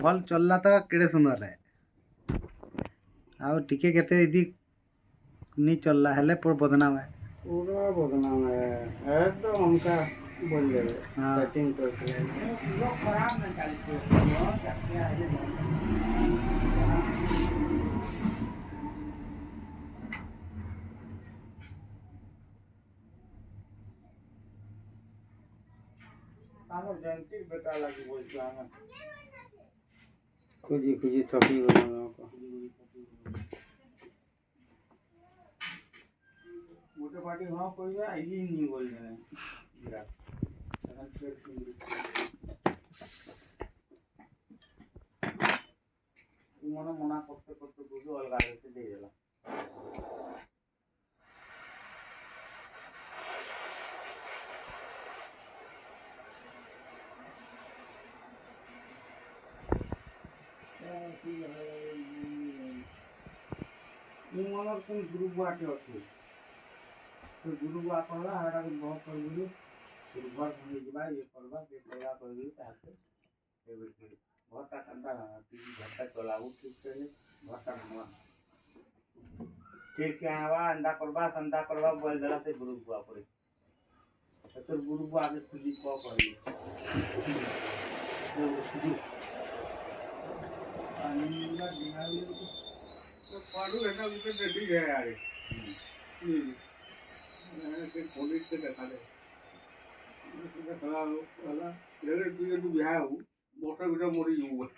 भल चलला तो केड़े सुंदर है आउ टिके केते यदि नहीं चलला हेले पूरा बदनाम है। पूरा बदनाम है एकदम हमका बोल दे हाँ सेटिंग करके खराब ना चलती আমার জয়ন্তীর বেটা লাগি বলছো আমার খুঁজি খুঁজি থকি গেলাম मोटे पार्टी हाँ कोई है ये नहीं बोल रहे हैं विराट এখন ফের শুনবি তুই মনা করতে করতে বুঝো অলগা হতে দিয়ে দিলাম মনের কোন গ্রুপ বাটে আছে तो गुरु बा करला हरा के बहुत कर गुरु गुरुवार घूमे जीवा ये करवा के सेवा कर गुरु ताके एवरी बहुत का कंदा लगा तीन घंटा चलाऊ ठीक से बहुत का मनवा ठीक के आवा अंडा करवा बोल देला से गुरु बुआ पड़े तो गुरु बुआ के खुदी को करी तो शुरू अनिला दिनाली तो पाडू है ना उसे रेडी है यार पुलिस से देखा दे वाला लेकिन तू ये तू बिहार हूँ मोटर बिना मोरी हूँ